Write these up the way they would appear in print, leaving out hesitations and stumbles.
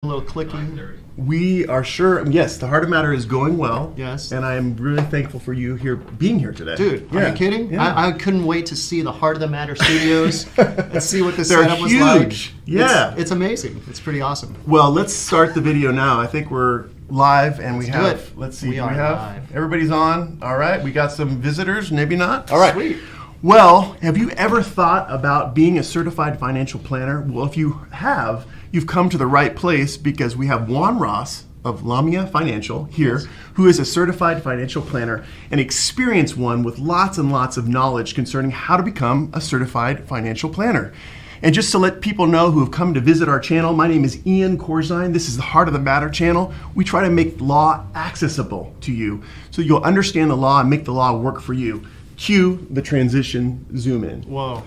A little clicking. We are sure. Yes, the Heart of Matter is going well. Yes. And I am really thankful for you being here today. Dude, are you kidding? Yeah. I couldn't wait to see the Heart of the Matter studios and see what the They're setup was huge. like. Yeah. It's amazing. It's pretty awesome. Well, let's start the video now. I think we're live and Let's we do have, it. let's see, We do are we have, live. everybody's on. All right, we got some visitors, maybe not. All right. Sweet. Well, have you ever thought about being a certified financial planner? Well, if you have, you've come to the right place because we have Juan Ross of Lamia Financial here, who is a certified financial planner, an experienced one with lots and lots of knowledge concerning how to become a certified financial planner. And just to let people know who have come to visit our channel, my name is Corzine. This is the Heart of the Matter channel. We try to make law accessible to you so you'll understand the law and make the law work for you. Cue the transition zoom in. Whoa.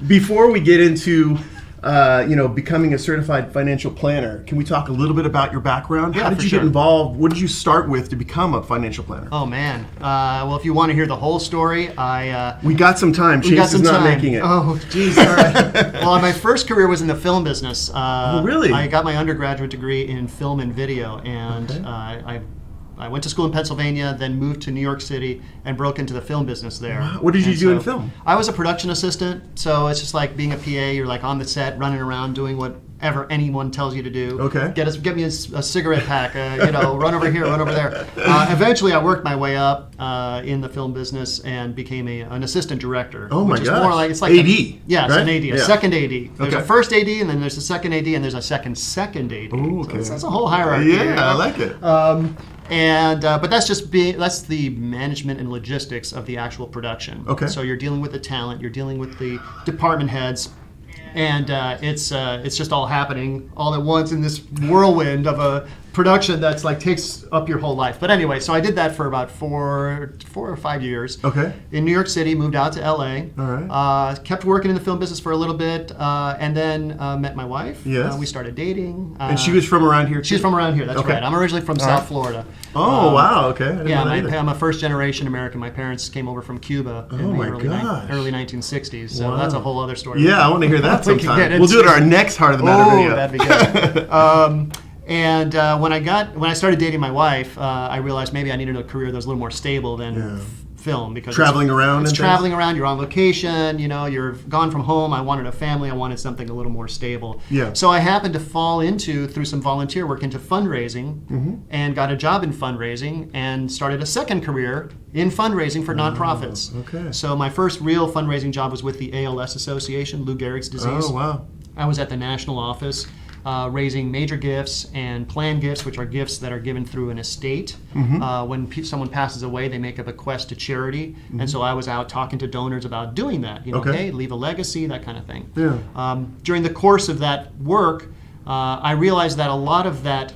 Before we get into becoming a certified financial planner, can we talk a little bit about your background? Yeah, How did for you sure. get involved? What did you start with to become a financial planner? Oh, man. Well, if you want to hear the whole story, We got some time. we got Chase some is not time. making it. Oh, geez. All right. Well, my first career was in the film business. Oh, really? I got my undergraduate degree in film and video, and Okay. I went to school in Pennsylvania, then moved to New York City and broke into the film business there. What did you And do in so film? I was a production assistant, so it's just like being a PA. You're like on the set, running around, doing whatever anyone tells you to do. Okay. Get me a cigarette pack. Run over here, run over there. Eventually, I worked my way up in the film business and became an assistant director. Oh my which is gosh. more like it's like AD, yeah, it's right? an AD, a Yeah. second AD. There's Okay. a first AD, and then there's a second AD, and there's a second AD. Ooh, okay. So that's a whole hierarchy. Yeah, you know? I like it. But that's the management and logistics of the actual production. Okay. So you're dealing with the talent, you're dealing with the department heads, and it's just all happening all at once in this whirlwind of a production that's like takes up your whole life. But anyway, so I did that for about four or 5 years. Okay. In New York City, moved out to LA. All right. Kept working in the film business for a little bit, and then met my wife. Yes. We started dating. And she was from around here too? She's from around here. That's Okay. right. I'm originally from South Florida. Oh, wow. Okay. I didn't Yeah, know that either. I'm a first generation American. My parents came over from Cuba in my the gosh. early 1960s. So Wow. that's a whole other story. Yeah, I want to hear that We can sometime. get We'll do it into- our next Heart of the Matter Oh, video. that'd be good. When I started dating my wife, I realized maybe I needed a career that was a little more stable than film, because Traveling around It's and traveling around. You're on location. You're gone from home. I wanted a family. I wanted something a little more stable. Yeah. So I happened to fall through some volunteer work, into fundraising, and got a job in fundraising, and started a second career in fundraising for nonprofits. okay. So my first real fundraising job was with the ALS Association, Lou Gehrig's disease. Oh, wow. I was at the national office raising major gifts and planned gifts, which are gifts that are given through an estate. When someone passes away, they make a bequest to charity. And so I was out talking to donors about doing that. Okay. Hey, leave a legacy, that kind of thing. Yeah. During the course of that work, I realized that a lot of that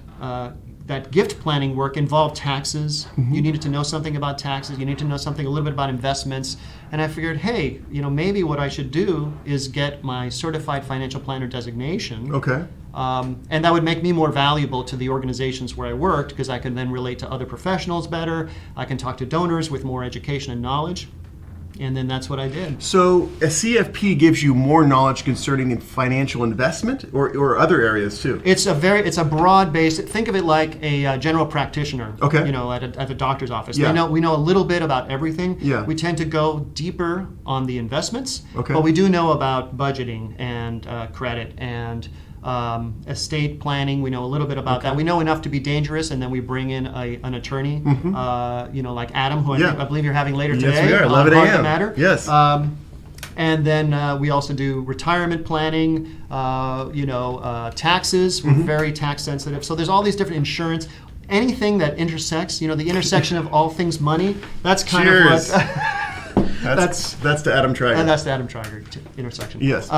gift planning work involved taxes. You needed to know something about taxes. You need to know something a little bit about investments. And I figured, hey, maybe what I should do is get my certified financial planner designation. Okay. And that would make me more valuable to the organizations where I worked, because I can then relate to other professionals better. I can talk to donors with more education and knowledge. And then that's what I did. So a CFP gives you more knowledge concerning financial investment or other areas too? It's a broad base. Think of it like a general practitioner. Okay. At a doctor's office. Yeah. We know a little bit about everything. Yeah. We tend to go deeper on the investments. Okay. But we do know about budgeting and credit and estate planning. We know a little bit about that. We know enough to be dangerous, and then we bring in an attorney, like Adam, who Yeah. I believe you're having later Yes, today. we are. on 11 Heart of the a.m. Matter. Yes. And then we also do retirement planning, taxes. We're very tax sensitive. So there's all these different insurance. Anything that intersects, the intersection of all things money, that's kind Cheers. of what... That's the Adam Triger. And that's the Adam Triger intersection. Yes.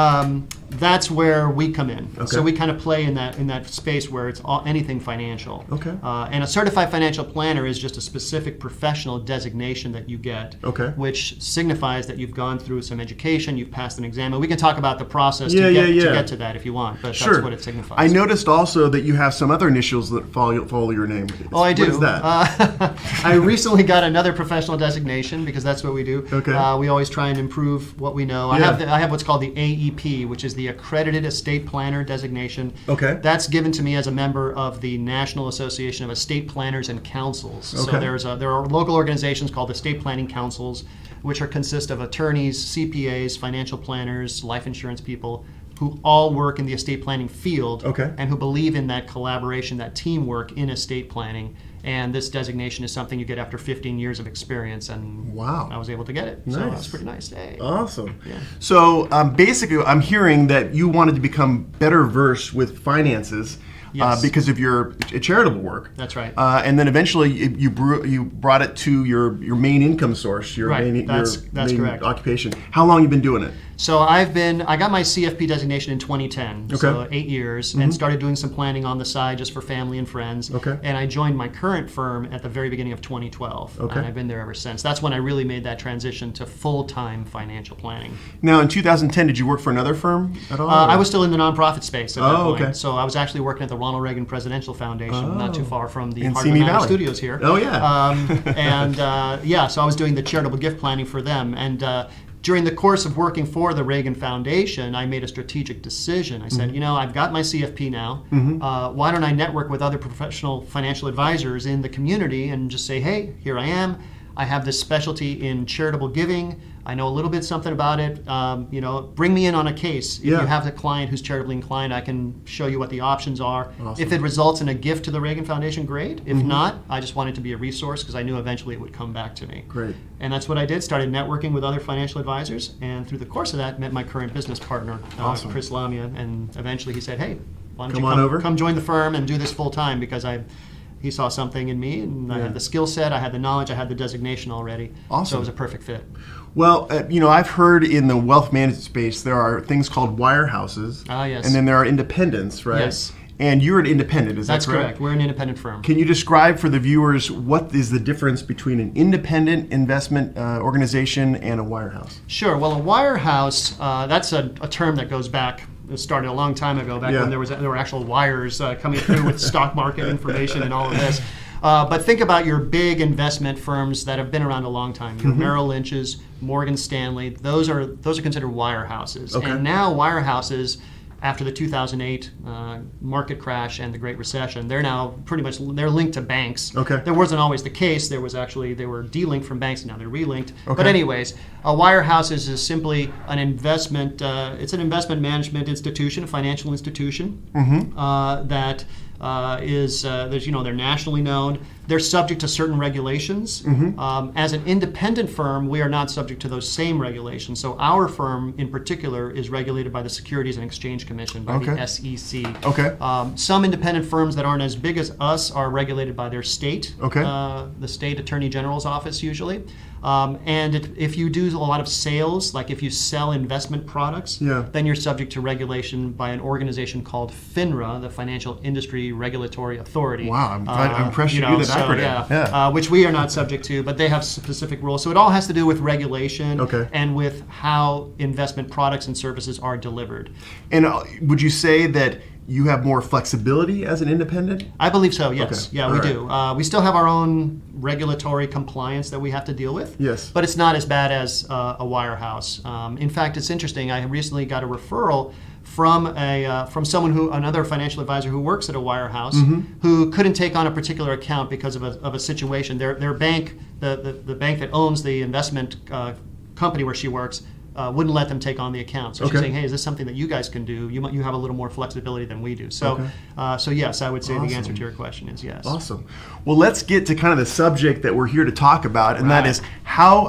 That's where we come in. Okay. So we kind of play in that space where it's anything financial. Okay. And a certified financial planner is just a specific professional designation that you get, Okay. which signifies that you've gone through some education, you've passed an exam. And we can talk about the process Yeah, to yeah, get yeah. to get to that if you want, but Sure. that's what it signifies. I noticed also that you have some other initials that follow your name. Oh, I do. What is that? I recently got another professional designation, because that's what we do. Okay. We always try and improve what we know. I have what's called the AEP, which is the Accredited Estate Planner designation. Okay. That's given to me as a member of the National Association of Estate Planners and Councils. Okay. So there are local organizations called estate planning councils, which consist of attorneys, CPAs, financial planners, life insurance people, who all work in the estate planning field, and who believe in that collaboration, that teamwork in estate planning. And this designation is something you get after 15 years of experience, and wow, I was able to get it. Nice. So that's pretty nice. Hey. Awesome. Yeah. So basically, I'm hearing that you wanted to become better versed with finances. Yes. Because of your charitable work. That's right. And then eventually you brought it to your main income source, your main correct. occupation. How long have you been doing it? So I got my CFP designation in 2010, so 8 years, and started doing some planning on the side just for family and friends. Okay. And I joined my current firm at the very beginning of 2012, and I've been there ever since. That's when I really made that transition to full-time financial planning. Now, in 2010, did you work for another firm at all? I was still in the nonprofit space at that point. Okay. So I was actually working at the Ronald Reagan Presidential Foundation, not too far from the in Heart of Simi the Matter Valley studios here. Oh, yeah. So I was doing the charitable gift planning for them. And during the course of working for the Reagan Foundation, I made a strategic decision. I said, I've got my CFP now. Why don't I network with other professional financial advisors in the community and just say, hey, here I am. I have this specialty in charitable giving. I know a little bit something about it. Bring me in on a case. If you have a client who's charitably inclined, I can show you what the options are. Awesome. If it results in a gift to the Reagan Foundation, great. If not, I just wanted to be a resource because I knew eventually it would come back to me. Great. And that's what I did. Started networking with other financial advisors, and through the course of that, met my current business partner, Chris Lamia, and eventually he said, hey, why don't you come join the firm and do this full time, because he saw something in me, and I had the skill set, I had the knowledge, I had the designation already. Awesome. So it was a perfect fit. Well, I've heard in the wealth management space there are things called wirehouses. Yes. And then there are independents, right? Yes. And you're an independent, is that correct? That's correct. We're an independent firm. Can you describe for the viewers what is the difference between an independent investment organization and a wirehouse? Sure. Well, a wirehouse, that's a term that goes back. It started a long time ago, back when there were actual wires coming through with stock market information and all of this. But think about your big investment firms that have been around a long time. Your Merrill Lynch's, Morgan Stanley. Those are considered wirehouses. Okay. And now wirehouses, after the 2008 market crash and the Great Recession, they're now they're linked to banks. Okay. That wasn't always the case. They were delinked from banks, and now they're relinked. Okay. But anyways, a wirehouse is simply an investment. It's an investment management institution, a financial institution that they're nationally known. They're subject to certain regulations. As an independent firm, we are not subject to those same regulations. So our firm in particular is regulated by the Securities and Exchange Commission, by the SEC. Okay. Some independent firms that aren't as big as us are regulated by their state, the state attorney general's office usually. And if you do a lot of sales, like if you sell investment products, then you're subject to regulation by an organization called FINRA, the Financial Industry Regulatory Authority. Wow, I'm impressed you knew that acronym. Which we are not subject to, but they have specific rules. So it all has to do with regulation and with how investment products and services are delivered. And would you say that you have more flexibility as an independent? I believe so, yes. Okay. Yeah, we do. We still have our own regulatory compliance that we have to deal with. Yes. But it's not as bad as a wirehouse. In fact, it's interesting. I recently got a referral from another financial advisor who works at a wirehouse who couldn't take on a particular account because of a situation. Their bank, the bank that owns the investment company where she works, wouldn't let them take on the account. So she's saying, hey, is this something that you guys can do? You have a little more flexibility than we do. So, so yes, I would say the answer to your question is yes. Awesome. Well, let's get to kind of the subject that we're here to talk about, and that is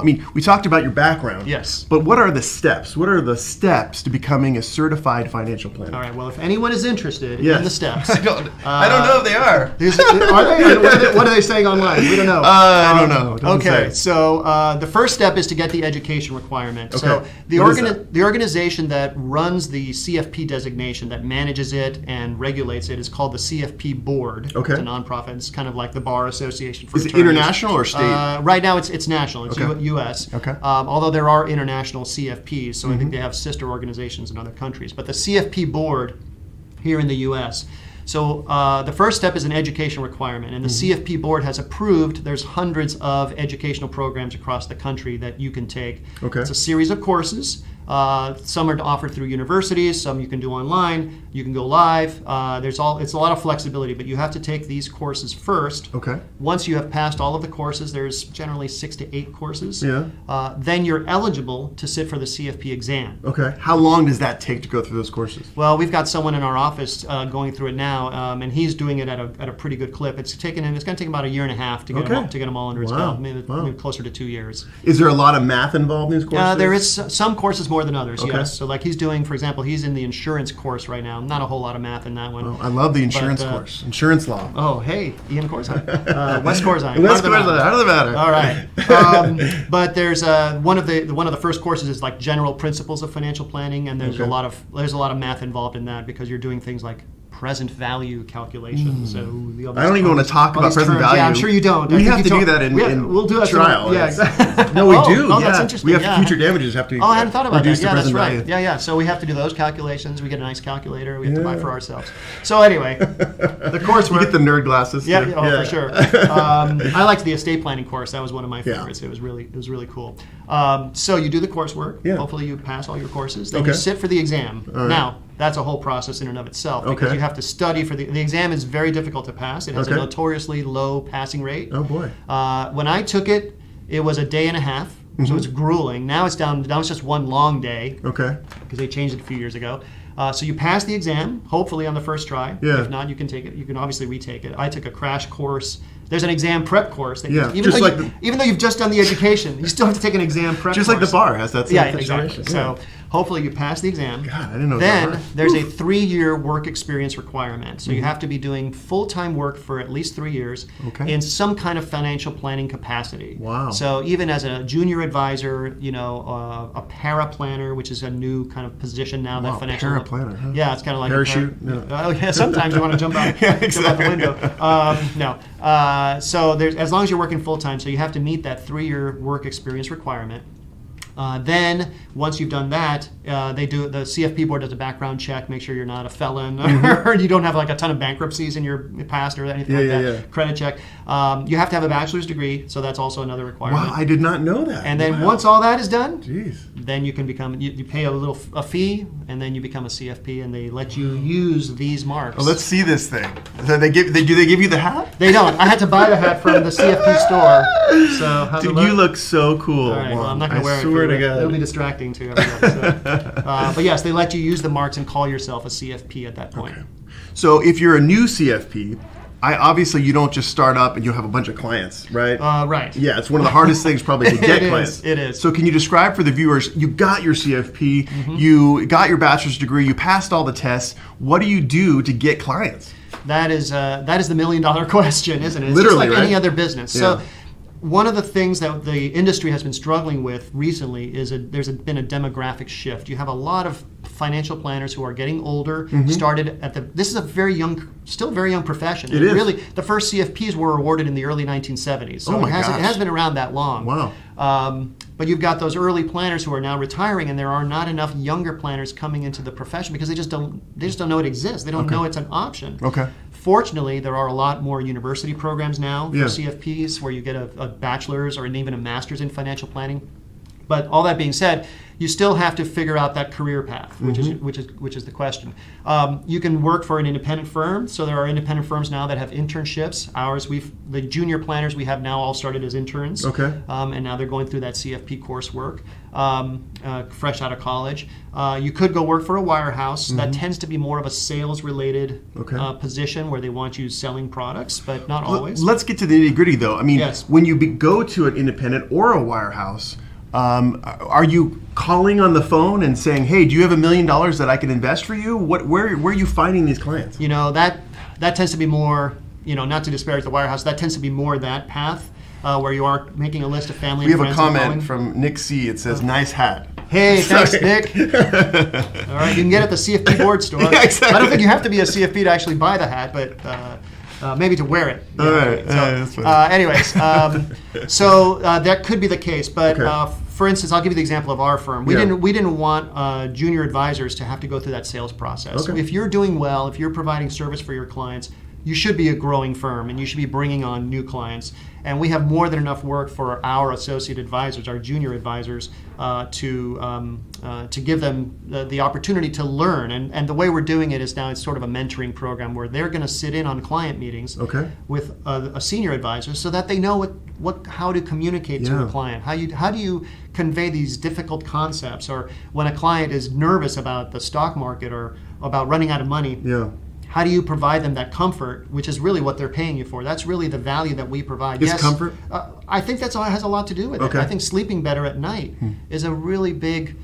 we talked about your background. Yes. But what are the steps? What are the steps to becoming a certified financial planner? All right. Well, if anyone is interested in the steps, I don't know if they are. Are they? What are they saying online? We don't know. I don't know. It doesn't say. So the first step is to get the education requirement. Okay. So the organization that runs the CFP designation, that manages it and regulates it, is called the CFP Board. Okay. It's a nonprofit. It's kind of like the Bar Association for attorneys. Is it international or state? Right now it's national. It's U.S. Okay. Although there are international CFPs, so I think they have sister organizations in other countries. But the CFP Board here in the U.S. So the first step is an education requirement, and the CFP board has approved. There's hundreds of educational programs across the country that you can take. Okay. It's a series of courses. Some are offered through universities. Some you can do online. You can go live. It's a lot of flexibility, but you have to take these courses first. Okay. Once you have passed all of the courses, there's generally 6 to 8 courses. Yeah. Then you're eligible to sit for the CFP exam. Okay. How long does that take to go through those courses? Well, we've got someone in our office going through it now, and he's doing it at a pretty good clip. It's going to take him about a year and a half to get them all under his belt. Maybe closer to 2 years. Is there a lot of math involved in these courses? There is some courses more than others. Okay. Yes. So like he's doing, for example, he's in the insurance course right now. Not a whole lot of math in that one. Oh, I love the insurance course. Insurance law. Oh, hey, Ian Corzine. Wes Corzine. Wes Corzine, out of the matter. All right. But there's one of the first courses is like general principles of financial planning, and there's a lot of math involved in that because you're doing things like present value calculations. So I don't even want to talk about present value. Yeah, I'm sure you don't. We have to do that in we'll do that trial. Yeah, exactly. No, we do. Oh, yeah. that's interesting. We have yeah. future damages have to I hadn't thought about that. reduce the Yeah, that's present right. value. Yeah. So we have to do those calculations. We get a nice calculator. We have to buy for ourselves. So anyway, the coursework. You get the nerd glasses. Yeah, for sure. I liked the estate planning course. That was one of my favorites. It was really cool. So you do the coursework. Yeah. Hopefully you pass all your courses. Then you sit for the exam. Right. Now, that's a whole process in and of itself because you have to study for the exam is very difficult to pass. It has a notoriously low passing rate. Oh boy. When I took it, it was a day and a half. So it's grueling. Now it's down. Now it's just one long day. Okay. Because they changed it a few years ago. So you pass the exam, hopefully on the first try. Yeah. If not, you can take it. You can obviously retake it. I took a crash course. There's an exam prep course. That even though you've just done the education, you still have to take an exam prep just course. like the bar has that same exactly. So hopefully you pass the exam. God, I didn't know Then that. there's a 3-year work experience requirement. So you have to be doing full-time work for at least 3 years in some kind of financial planning capacity. Wow. So even as a junior advisor, a para-planner, which is a new kind of position now that financial para-planner, huh? Yeah, it's kind of like parachute. Oh yeah, sometimes you want to jump out, jump out the window. So there's as long as you're working full-time, so you have to meet that 3-year work experience requirement. Then, once you've done that, the CFP board does a background check, make sure you're not a felon or you don't have like a ton of bankruptcies in your past or anything like that. Yeah. Credit check. You have to have a bachelor's degree, so that's also another requirement. Wow, I did not know that. And then once all that is done, then you can become, you pay a fee, and then you become a CFP, and they let you use these marks. Oh, let's see this thing. So do they give you the hat? They don't. I had to buy the hat from the CFP store. So how's it look? You look so cool. All right, well, I'm not going to wear it. Swear to God. It'll be distracting to everybody. So. But yes, they let you use the marks and call yourself a CFP at that point. Okay. So if you're a new CFP, obviously you don't just start up and you have a bunch of clients, right? Right. Yeah, it's one of the hardest things probably to get clients. It is. So can you describe for the viewers, you got your CFP, you got your bachelor's degree, you passed all the tests. What do you do to get clients? That is the $1 million question, isn't it? It's Literally, just like right? any other business. Yeah. So one of the things that the industry has been struggling with recently is there's been a demographic shift. You have a lot of financial planners who are getting older, started this is still very young profession. It is. Really, the first CFPs were awarded in the early 1970s. So it has been around that long. Wow. But you've got those early planners who are now retiring, and there are not enough younger planners coming into the profession because they just don't know it exists. They don't know it's an option. Okay. Fortunately, there are a lot more university programs now for CFPs where you get a bachelor's or even a master's in financial planning. But all that being said, you still have to figure out that career path, which is the question. You can work for an independent firm. So there are independent firms now that have internships. The junior planners we have now all started as interns. Okay. And now they're going through that CFP coursework, fresh out of college. You could go work for a wirehouse. That tends to be more of a sales-related position where they want you selling products, but not always. Let's get to the nitty-gritty, though. I mean, Yes. when you go to an independent or a wirehouse, are you calling on the phone and saying, "Hey, do you have $1 million that I can invest for you?" Where are you finding these clients? That tends to be more, not to disparage the wirehouse, that tends to be more that path where you are making a list of family We and have a friends. comment from Nick C. It says, "Nice hat." Hey, thanks, Nick. All right, you can get it at the CFP board store. Yeah, exactly. I don't think you have to be a CFP to actually buy the hat, but maybe to wear it. All right. So, that's fine. anyways, so that could be the case, but for instance, I'll give you the example of our firm. We Yeah. didn't want junior advisors to have to go through that sales process. Okay. If you're doing well, if you're providing service for your clients, you should be a growing firm and you should be bringing on new clients. And we have more than enough work for our associate advisors, our junior advisors, to give them the opportunity to learn. And the way we're doing it is now it's sort of a mentoring program where they're going to sit in on client meetings with a senior advisor so that they know how to communicate to a client. How do you convey these difficult concepts, or when a client is nervous about the stock market or about running out of money. Yeah. How do you provide them that comfort, which is really what they're paying you for? That's really the value that we provide. Is comfort? I think that has a lot to do with it. I think sleeping better at night is a really big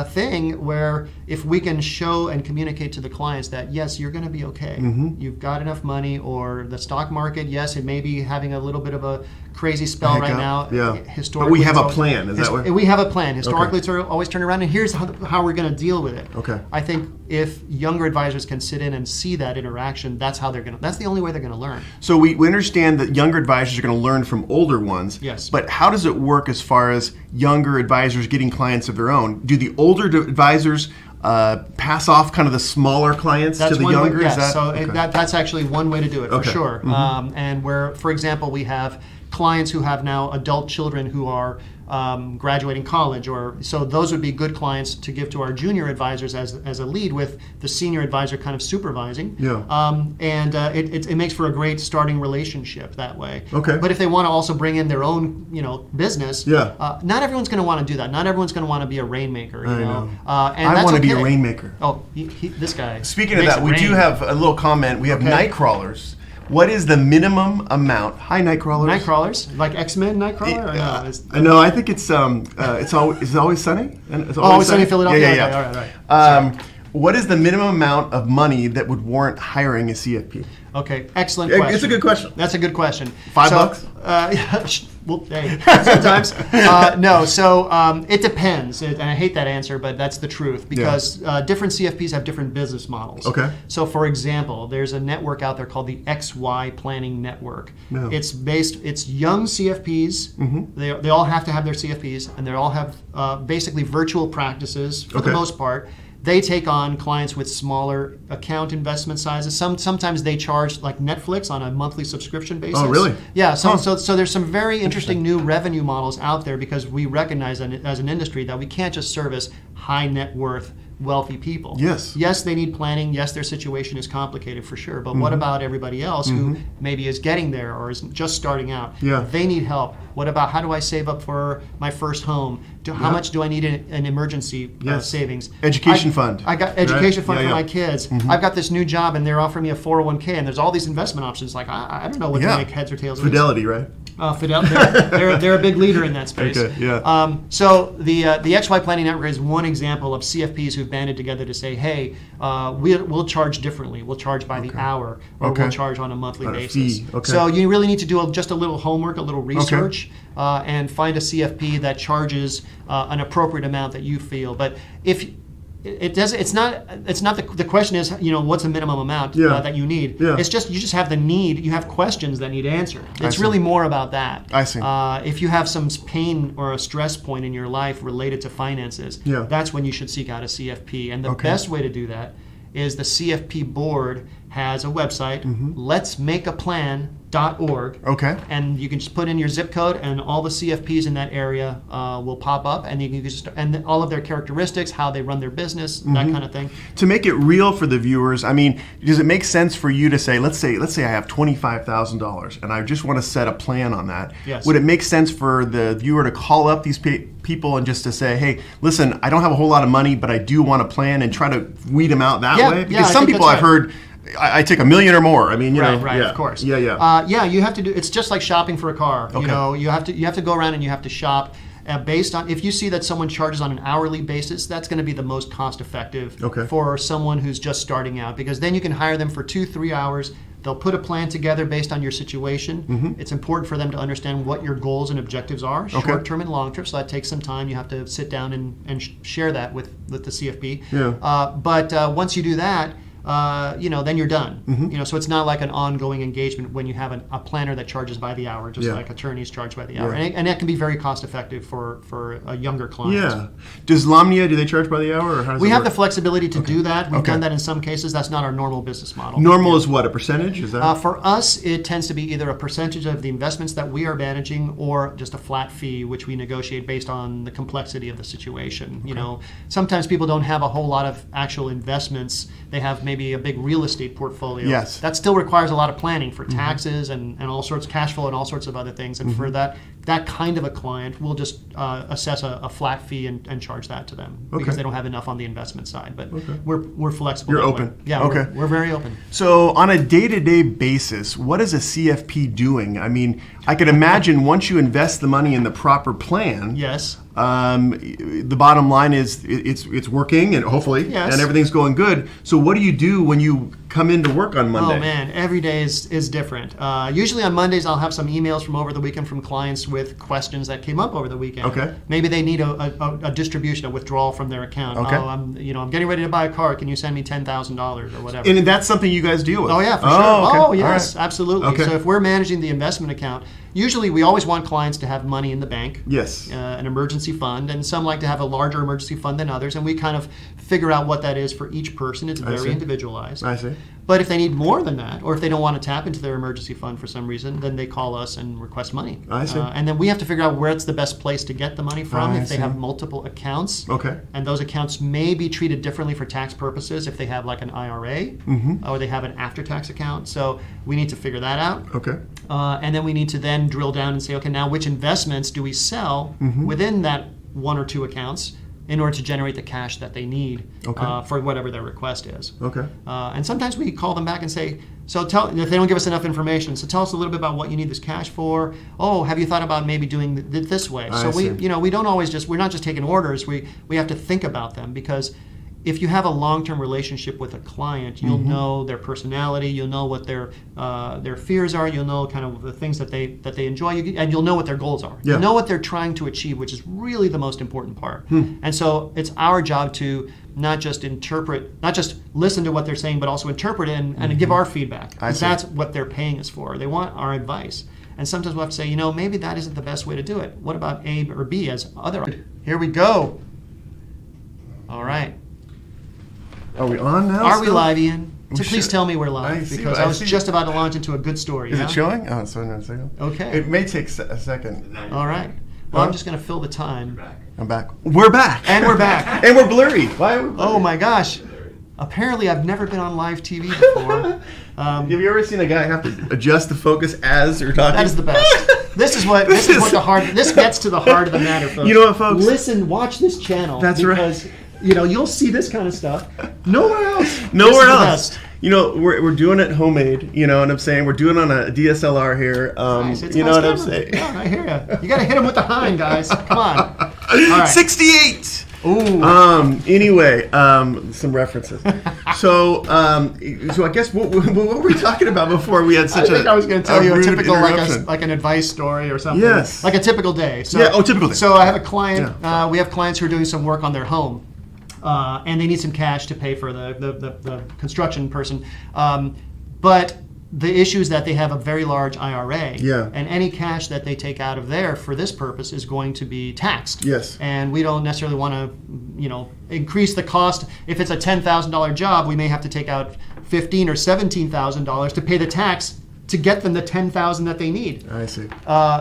thing where if we can show and communicate to the clients that, yes, you're going to be okay. You've got enough money, or the stock market, yes, it may be having a little bit of a crazy spell right now. Yeah. Historically, but we have a plan. Is that what? We have a plan. Historically, it's always turned around, and here's how we're going to deal with it. Okay. I think if younger advisors can sit in and see that interaction, that's the only way they're going to learn. So we understand that younger advisors are going to learn from older ones. Yes. But how does it work as far as younger advisors getting clients of their own? Do the older advisors pass off kind of the smaller clients to the younger? Yes. That's actually one way to do it, for sure. And where, for example, we have clients who have now adult children who are graduating college, so those would be good clients to give to our junior advisors as a lead, with the senior advisor kind of supervising. Yeah. And it makes for a great starting relationship that way. Okay. But if they want to also bring in their own business, not everyone's going to want to do that. Not everyone's going to want to be a rainmaker. I know. And I that's want to be a okay. rainmaker. Oh, this guy. Speaking of that, we do have a little comment. We have night crawlers. What is the minimum amount? Hi, night crawlers. Night crawlers, like X-Men Nightcrawler. No, I think it's always sunny. And it's Always Sunny in Philadelphia. Yeah. Okay, all right. What is the minimum amount of money that would warrant hiring a CFP? Okay, excellent question. It's a good question. That's a good question. $5? Well, hey, sometimes. No, so it depends. And I hate that answer, but that's the truth, because different CFPs have different business models. Okay. So, for example, there's a network out there called the XY Planning Network. Yeah. It's young CFPs. They all have to have their CFPs, and they all have basically virtual practices for the most part. They take on clients with smaller account investment sizes. Sometimes they charge like Netflix on a monthly subscription basis. Oh, really? Yeah. So there's some very interesting new revenue models out there, because we recognize as an industry that we can't just service high net worth wealthy people. Yes, they need planning. Yes, their situation is complicated for sure. But what about everybody else who maybe is getting there or is just starting out? Yeah. They need help. What about, how do I save up for my first home? How much do I need in emergency savings? Education fund. I got education fund for my kids. I've got this new job and they're offering me a 401k, and there's all these investment options. Like, I don't know what to make heads or tails of. Fidelity, right? Fidelity, they're a big leader in that space. Okay, yeah. So the XY Planning Network is one example of CFPs who've banded together to say, hey, we'll charge differently. We'll charge by the hour, or we'll charge on a monthly basis. Fee. Okay. So you really need to do just a little homework, a little research, and find a CFP that charges an appropriate amount that you feel. But if it's not the question is, what's the minimum amount that you need. It's just you just have the need. You have questions that need answered. It's really more about that. I see. If you have some pain or a stress point in your life related to finances, that's when you should seek out a CFP. And the best way to do that is the CFP board has a website, letsmakeaplan.org. Okay. And you can just put in your zip code, and all the CFPs in that area will pop up, and you can just and all of their characteristics, how they run their business, that kind of thing. To make it real for the viewers, I mean, does it make sense for you to say, let's say I have $25,000 and I just want to set a plan on that? Yes. Would it make sense for the viewer to call up these people and just to say, hey, listen, I don't have a whole lot of money, but I do want a plan, and try to weed them out that way? Because some people I've heard, I take $1 million or more. I mean, right, of course. Yeah. You have to do. It's just like shopping for a car. Okay. You have to go around and you have to shop based on. If you see that someone charges on an hourly basis, that's going to be the most cost effective for someone who's just starting out, because then you can hire them for 2-3 hours. They'll put a plan together based on your situation. It's important for them to understand what your goals and objectives are, short-term and long-term. So that takes some time. You have to sit down and share that with the CFP. Yeah. But once you do that, then you're done. So it's not like an ongoing engagement when you have a planner that charges by the hour, just like attorneys charge by the hour. And that can be very cost effective for a younger client. Yeah. Does Lamia, do they charge by the hour, or how does we it have work? the flexibility to do that. We've done that in some cases. That's not our normal business model. Normal is what, a percentage? Is that? For us, it tends to be either a percentage of the investments that we are managing or just a flat fee, which we negotiate based on the complexity of the situation. Sometimes people don't have a whole lot of actual investments. They have maybe a big real estate portfolio. Yes. That still requires a lot of planning for taxes and all sorts of cash flow and all sorts of other things. And for that kind of a client, we'll just assess a flat fee and charge that to them because they don't have enough on the investment side. But we're flexible. You're that open. way. Yeah, Okay. we're very open. So on a day-to-day basis, what is a CFP doing? I mean, I could imagine once you invest the money in the proper plan, Yes. the bottom line is it's working, and hopefully, and everything's going good. So what do you do when you come into work on Monday? Oh man, every day is different. Usually on Mondays I'll have some emails from over the weekend from clients with questions that came up over the weekend. Okay. Maybe they need a distribution, a withdrawal from their account. Okay. Oh, I'm getting ready to buy a car. Can you send me $10,000 or whatever? And that's something you guys deal with? Oh yeah, for sure. Okay. Oh yes, All right. absolutely. Okay. So if we're managing the investment account, usually we always want clients to have money in the bank. Yes. An emergency fund, and some like to have a larger emergency fund than others, and we kind of figure out what that is for each person. It's very individualized. I see. But if they need more than that, or if they don't want to tap into their emergency fund for some reason, then they call us and request money. I see. And then we have to figure out where it's the best place to get the money from I if they see. have multiple accounts. Okay. And those accounts may be treated differently for tax purposes if they have like an IRA or they have an after-tax account. So we need to figure that out. Okay. And then we need to then drill down and say, okay, now which investments do we sell within that one or two accounts in order to generate the cash that they need for whatever their request is. Okay. And sometimes we call them back and say, so if they don't give us enough information, so tell us a little bit about what you need this cash for. Oh, have you thought about maybe doing it this way? So we don't always we're not just taking orders. We have to think about them, because if you have a long-term relationship with a client, you'll know their personality, you'll know what their fears are, you'll know kind of the things that they enjoy, and you'll know what their goals are. Yeah. You know what they're trying to achieve, which is really the most important part. And so it's our job to not just listen to what they're saying, but also interpret it and give our feedback. Because that's what they're paying us for. They want our advice. And sometimes we'll have to say, maybe that isn't the best way to do it. What about A or B as other? Here we go. All right. Are we on now? Are we live, Ian? So please should. tell me we're live, because I was just about to launch into a good story. Is it showing? Oh, it's on a second. Okay. It may take a second. All right. Well, I'm just going to fill the time. I'm back. We're back. And we're back. And we're blurry. Why are we blurry? Oh my gosh. Apparently, I've never been on live TV before. Have you ever seen a guy have to adjust the focus as you're talking? That is the best. This is what this gets to the heart of the matter, folks. You know what, folks? Watch this channel. That's because, you'll see this kind of stuff nowhere else. Nowhere else. We're doing it homemade. You know what I'm saying? We're doing it on a DSLR here. Nice. It's you know nice what I'm camera. saying? Yeah, I hear you. You got to hit him with the hind, guys. Come on. All right. 68. Ooh. Anyway, some references. So I guess what were we talking about before we had such a? I think I was going to tell you a rude typical interruption. like an advice story or something. Yes. Like a typical day. So, Yeah. Oh, typical day. So I have a client. Yeah. We have clients who are doing some work on their home, and they need some cash to pay for the construction person. But the issue is that they have a very large IRA, and any cash that they take out of there for this purpose is going to be taxed. Yes. And we don't necessarily want to, increase the cost. If it's a $10,000 job, we may have to take out $15,000 or $17,000 to pay the tax to get them the $10,000 that they need. I see.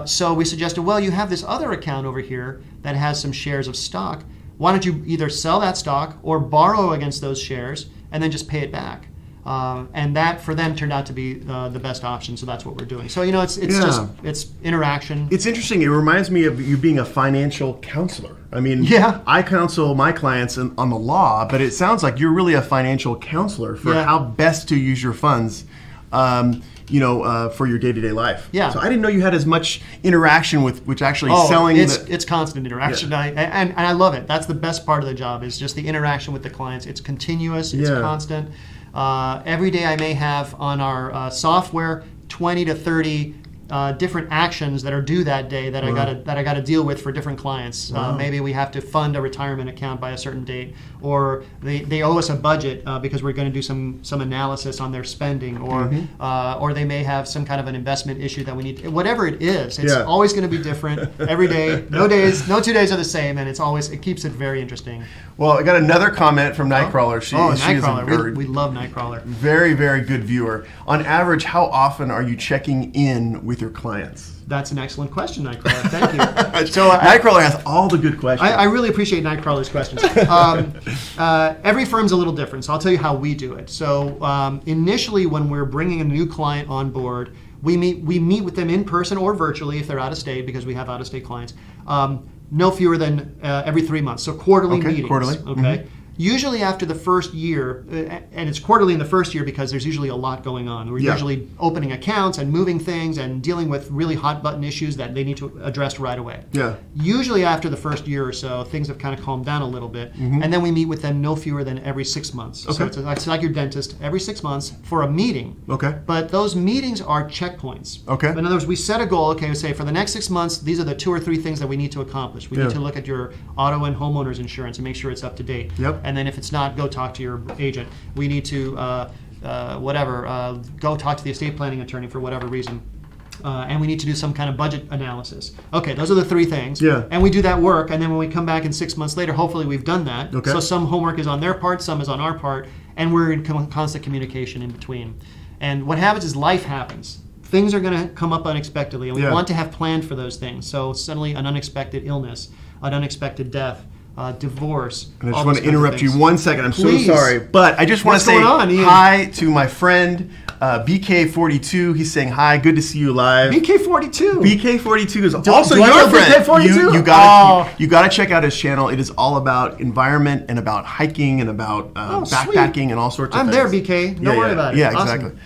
So we suggested, well, you have this other account over here that has some shares of stock. Why don't you either sell that stock or borrow against those shares and then just pay it back? And that for them turned out to be the best option, so that's what we're doing. So it's interaction. It's interesting. It reminds me of you being a financial counselor. I mean, I counsel my clients on the law, but it sounds like you're really a financial counselor for how best to use your funds. For your day-to-day life. Yeah. So I didn't know you had as much interaction with which actually selling. It's constant interaction. Yeah. And I love it. That's the best part of the job, is just the interaction with the clients. It's continuous. It's constant. Every day I may have on our software 20 to 30 different actions that are due that day that I gotta deal with for different clients. Maybe we have to fund a retirement account by a certain date, or they owe us a budget because we're going to do some analysis on their spending, or they may have some kind of an investment issue that we need. Whatever it is, it's always going to be different every day. No 2 days are the same, and it keeps it very interesting. Well, I got another comment from Nightcrawler. Nightcrawler. We love Nightcrawler. Very, very good viewer. On average, how often are you checking in with your clients? That's an excellent question, Nightcrawler. Thank you. So Nightcrawler has all the good questions. I really appreciate Nightcrawler's questions. Every firm's a little different, so I'll tell you how we do it. So initially, when we're bringing a new client on board, we meet with them in person or virtually if they're out of state, because we have out of state clients. No fewer than every 3 months, so quarterly meetings. Quarterly. Okay. Usually after the first year, and it's quarterly in the first year because there's usually a lot going on. We're usually opening accounts and moving things and dealing with really hot button issues that they need to address right away. Yeah. Usually after the first year or so, things have kind of calmed down a little bit, and then we meet with them no fewer than every 6 months. Okay. So it's like your dentist, every 6 months for a meeting. Okay. But those meetings are checkpoints. Okay. In other words, we set a goal. Okay, we say for the next 6 months, these are the 2 or 3 things that we need to accomplish. We need to look at your auto and homeowners insurance and make sure it's up to date. Yep. And then if it's not, go talk to your agent. We need to go talk to the estate planning attorney for whatever reason. And we need to do some kind of budget analysis. Okay, those are the 3 things. Yeah. And we do that work, and then when we come back in 6 months later, hopefully we've done that. Okay. So some homework is on their part, some is on our part, and we're in constant communication in between. And what happens is life happens. Things are going to come up unexpectedly, and we want to have planned for those things. So suddenly an unexpected illness, an unexpected death, divorce. And I just want to interrupt you 1 second. I'm Please. so sorry. But I just want to say Ian? hi to my friend BK42. He's saying hi. Good to see you live. BK42. BK42 is also do I your know friend. BK42? You got to check out his channel. It is all about environment and about hiking and about backpacking and all sorts of I'm things. there, BK. Don't worry about it. Yeah, Awesome.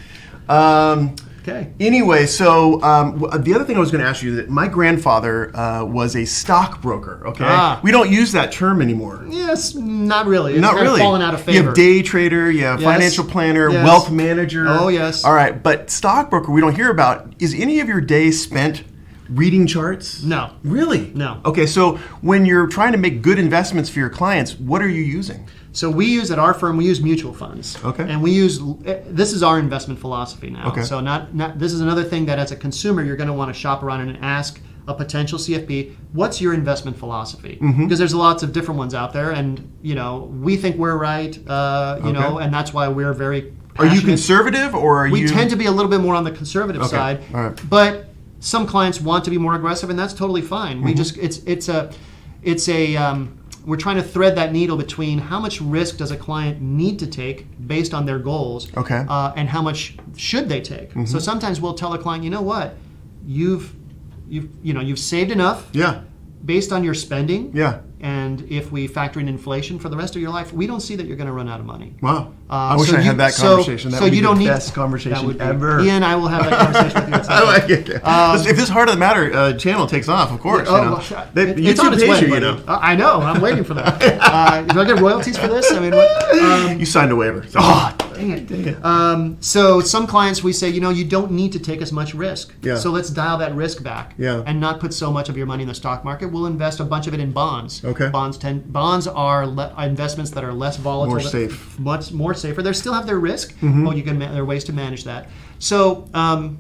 exactly. Okay. Anyway, so the other thing I was going to ask you, that my grandfather was a stockbroker. Okay, we don't use that term anymore. Yes, not really. It's not kind really. of fallen out of favor. You have day trader, you have financial planner, wealth manager. Oh yes. All right, but stockbroker we don't hear about. Is any of your day spent reading charts? No. Really? No. Okay, so when you're trying to make good investments for your clients, what are you using? So we use at our firm, we use mutual funds. Okay. And this is our investment philosophy now. Okay. So this is another thing that as a consumer, you're going to want to shop around and ask a potential CFP, what's your investment philosophy? Because there's lots of different ones out there, and we think we're right, and that's why we're very passionate. Are you conservative, or are we tend to be a little bit more on the conservative side. All right. But some clients want to be more aggressive, and that's totally fine. We just we're trying to thread that needle between how much risk does a client need to take based on their goals, and how much should they take. So sometimes we'll tell a client, you know what, you've saved enough, based on your spending, and if we factor in inflation for the rest of your life, we don't see that you're going to run out of money. Wow. I wish I had that conversation. That would be the best conversation ever. Ian, I will have that conversation with you at some point. If this Heart of the Matter channel takes off, of course. It's on its way, I know. I'm waiting for that. Do I get royalties for this? I mean, you signed a waiver. So. Oh, dang it. So some clients, we say, you don't need to take as much risk. So let's dial that risk back and not put so much of your money in the stock market. We'll invest a bunch of it in bonds. Okay. Bonds are investments that are less volatile, more safe, much more safer. They still have their risk, but there are ways to manage that. So,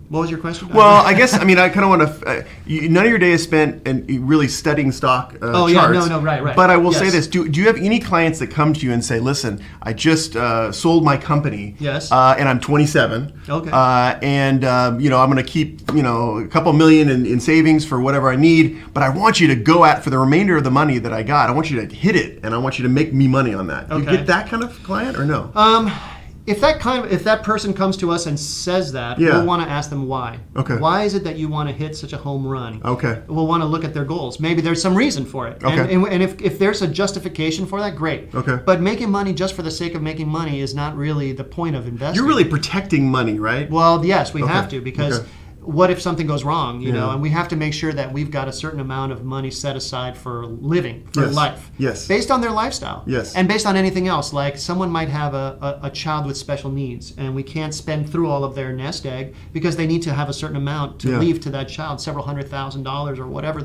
what was your question? Well, I guess I kind of want to. None of your day is spent in really studying stock charts. Yeah, no, right. But I will say this: do you have any clients that come to you and say, "Listen, I just sold my company, and I'm 27, and I'm going to keep a couple million in savings for whatever I need, but I want you to go for the remainder of the money that I got. I want you to hit it, and I want you to make me money on that." Do you get that kind of client or no? If that person comes to us and says that, we'll want to ask them why. Okay. Why is it that you want to hit such a home run? Okay. We'll want to look at their goals. Maybe there's some reason for it. Okay. And if there's a justification for that, great. Okay. But making money just for the sake of making money is not really the point of investing. You're really protecting money, right? Well, yes, we have to, because what if something goes wrong, you know, Yeah. and we have to make sure that we've got a certain amount of money set aside for living, for Yes. life, Yes. based on their lifestyle, Yes. and based on anything else. Like someone might have a child with special needs, and we can't spend through all of their nest egg because they need to have a certain amount to Yeah. leave to that child, several $100,000 or whatever.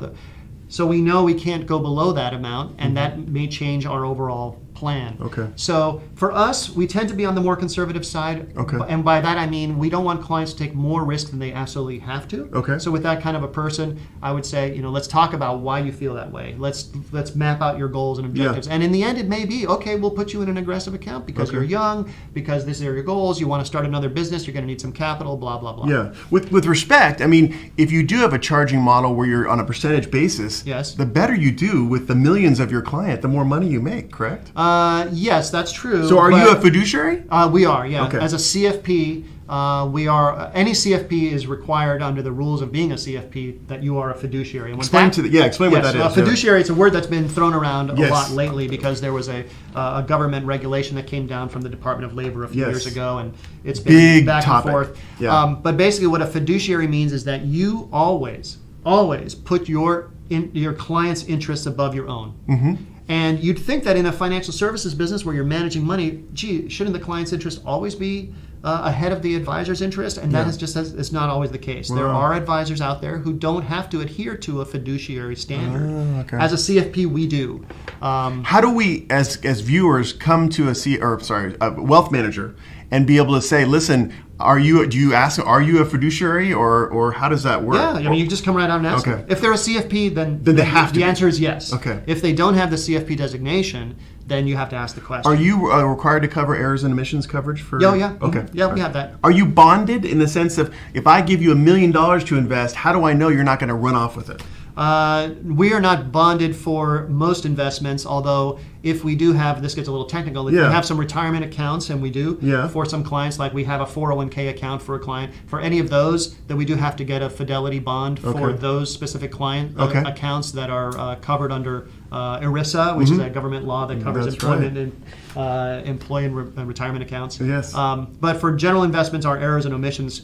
So we know we can't go below that amount, and that may change our overall plan. Okay. So for us, we tend to be on the more conservative side. Okay. And by that I mean we don't want clients to take more risk than they absolutely have to. Okay. So with that kind of a person, I would say, you know, let's talk about why you feel that way. Let's map out your goals and objectives. Yeah. And in the end, it may be, okay, we'll put you in an aggressive account because Okay. you're young, because these are your goals. You want to start another business. You're going to need some capital. Blah blah blah. Yeah. With respect, I mean, if you do have a charging model where you're on a percentage basis, Yes. the better you do with the millions of your client, the more money you make, correct? Yes, that's true. So are but- you a fiduciary? We are, yeah. Okay. As a CFP, we are. Any CFP is required under the rules of being a CFP that you are a fiduciary. And Explain what that is. A fiduciary. It's a word that's been thrown around Yes. a lot lately because there was a government regulation that came down from the Department of Labor a few Yes. years ago, and it's been Big back topic. and forth. Yeah. But basically, what a fiduciary means is that you always put your client's interests above your own. Mm-hmm. And you'd think that in a financial services business where you're managing money, gee, shouldn't the client's interest always be ahead of the advisor's interest? And that is not always the case. There Wow. are advisors out there who don't have to adhere to a fiduciary standard. Okay. As a CFP, we do. How do we, as viewers, come to a wealth manager and be able to say, listen, are you a fiduciary, or how does that work? Yeah, I mean, you just come right out and ask Okay. them. If they're a CFP, then Then they have to the be. answer is yes. Okay. If they don't have the CFP designation, then you have to ask the question. Are you required to cover errors and omissions coverage for? Oh, yeah. Okay. Mhm. Yeah, we have that. Are you bonded in the sense of if I give you $1 million to invest, how do I know you're not going to run off with it? We are not bonded for most investments, although if we do have, this gets a little technical, if we Yeah. have some retirement accounts, and we do Yeah. for some clients, like we have a 401k account for a client, for any of those, then we do have to get a fidelity bond for Okay. those specific client Okay. accounts that are covered under ERISA, which is a government law that covers That's employment and employee and retirement accounts. Yes. But for general investments, our errors and omissions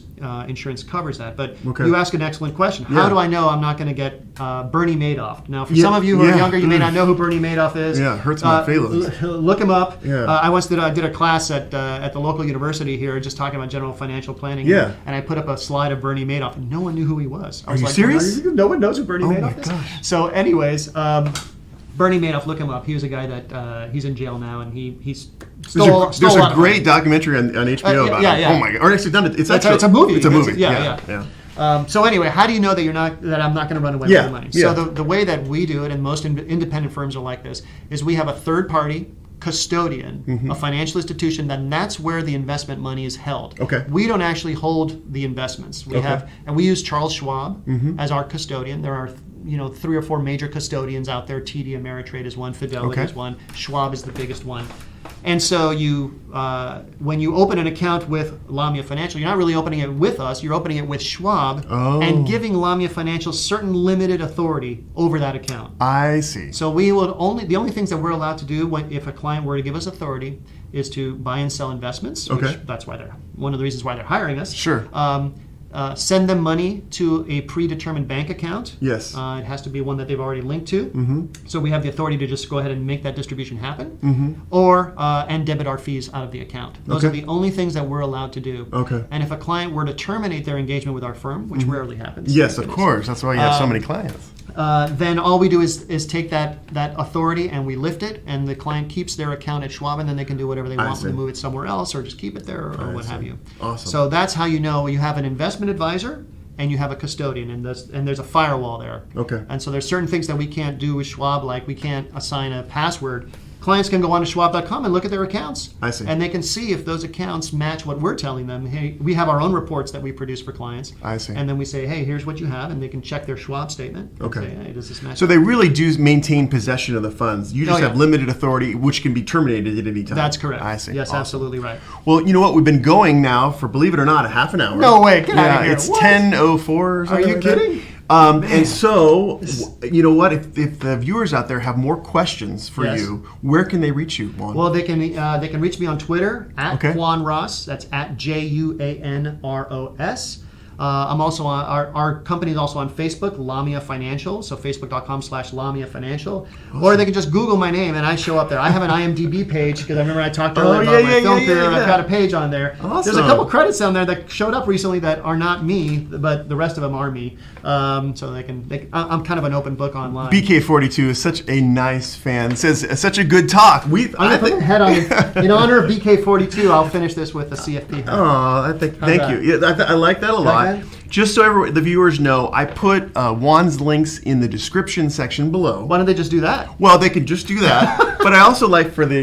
insurance covers that. But Okay. you ask an excellent question. How Yeah. do I know I'm not going to get Bernie Madoff? Now, for Yeah, some of you who are yeah. younger, you may not know who Bernie Madoff is. Yeah, it hurts my feelings. Look him up. Yeah. I did a class at the local university here, just talking about general financial planning. Yeah. And I put up a slide of Bernie Madoff, and no one knew who he was. I was you like, serious? No one knows who Bernie Oh my Madoff is. gosh. So, anyways. Bernie Madoff, look him up. He was a guy that he's in jail now, and he stole There's a lot a of great money. documentary on HBO yeah, about yeah, it. yeah. Oh my god! Or actually, done it. It's It's a movie. It's a movie. Yeah. So anyway, how do you know that I'm not going to run away Yeah, with the money? yeah. So the way that we do it, and most independent firms are like this, is we have a third party custodian, Mm-hmm. a financial institution, then that's where the investment money is held. Okay. We don't actually hold the investments. We Okay. have, and we use Charles Schwab Mm-hmm. as our custodian. There are 3 or 4 major custodians out there. TD Ameritrade is one, Fidelity Okay. is one, Schwab is the biggest one. And so when you open an account with Lamia Financial, you're not really opening it with us, you're opening it with Schwab and giving Lamia Financial certain limited authority over that account. I see. So the only things that we're allowed to do if a client were to give us authority is to buy and sell investments. Okay. Which that's why one of the reasons why they're hiring us. Sure. Send them money to a predetermined bank account. Yes. It has to be one that they've already linked to. Mm-hmm. So we have the authority to just go ahead and make that distribution happen, or and debit our fees out of the account. Those Okay. are the only things that we're allowed to do. Okay. And if a client were to terminate their engagement with our firm, which rarely happens. Yes, thank of goodness, course. That's why you have so many clients. then all we do is take that authority and we lift it, and the client keeps their account at Schwab, and then they can do whatever they want see. to move it somewhere else, or just keep it there, or what have you. Awesome. So that's how you know you have an investment advisor and you have a custodian, and there's a firewall there. Okay. And so there's certain things that we can't do with Schwab, like we can't assign a password. Clients can go on to schwab.com and look at their accounts. I see. And they can see if those accounts match what we're telling them. Hey, we have our own reports that we produce for clients. I see. And then we say, hey, here's what you have, and they can check their Schwab statement. And Okay. say, hey, does this match? So they really do maintain possession of the funds. You just Oh, yeah. have limited authority, which can be terminated at any time. That's correct. I see. Yes, Awesome. absolutely right. Well, you know what? We've been going now for, believe it or not, a half an hour. No way. Get out of here. It's What? 10:04 or something. Are you like that. kidding? And so, you know what? If the viewers out there have more questions for Yes. you, where can they reach you, Juan? Well, they can reach me on Twitter at Okay. Juan Ross. That's at JUANROS. I'm also on, our company is also on Facebook, Lamia Financial, so facebook.com/Lamia Financial. Awesome. Or they can just Google my name and I show up there. I have an IMDb page because I remember I talked earlier yeah, about my yeah, film yeah, career. yeah, yeah. I've got a page on there. Awesome. There's a couple credits on there that showed up recently that are not me, but the rest of them are me. So I'm kind of an open book online. BK42 is such a nice fan. Says such a good talk. I'm gonna put my head on in honor of BK42. I'll finish this with the CFP. Oh, thank you. Yeah, I like that a lot. that? Just so the viewers know, I put Juan's links in the description section below. Why don't they just do that? Well, they could just do that, but I also like for the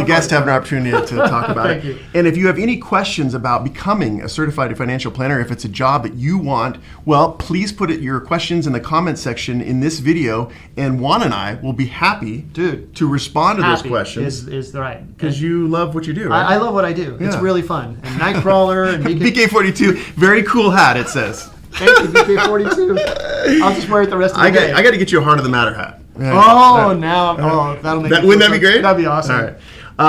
guest to have an opportunity to talk about Thank it. you. And if you have any questions about becoming a certified financial planner, if it's a job that you want, well, please put your questions in the comments section in this video, and Juan and I will be happy to respond to those Happy questions. is the right. Because you love what you do, right? I love what I do. It's Yeah. really fun. And Nightcrawler and BK42, very cool hat, it says. Thank you, BK42. I'll just wear it the rest of the day. I got to get you a Heart of the Matter hat. That'll make it Wouldn't that feel be great? That'd be awesome. All right.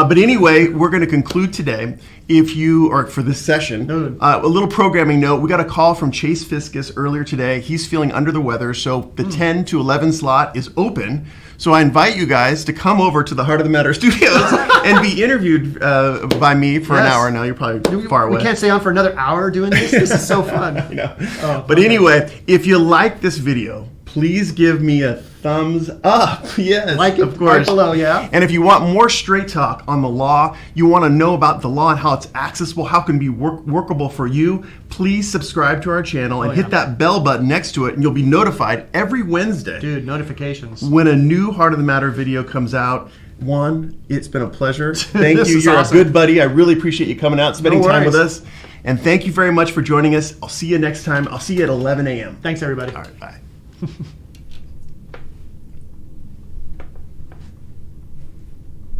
But anyway, we're going to conclude today. For this session, a little programming note. We got a call from Chase Fiscus earlier today. He's feeling under the weather, so the 10 to 11 slot is open. So I invite you guys to come over to the Heart of the Matter studios and be interviewed by me for an hour. Now you're probably far away. We can't stay on for another hour doing this. This is so fun. I know. But anyway, if you like this video, please give me a thumbs up. Yes, Like it of course. right below, yeah. And if you want more straight talk on the law, you want to know about the law and how it's accessible, how it can be workable for you, please subscribe to our channel and hit that bell button next to it, and you'll be notified every Wednesday. Dude, notifications. When a new Heart of the Matter video comes out. Juan, it's been a pleasure. Thank This you. is You're awesome. a good buddy. I really appreciate you coming out, spending No time with worries. us. And thank you very much for joining us. I'll see you next time. I'll see you at 11 a.m. Thanks, everybody. All right, bye.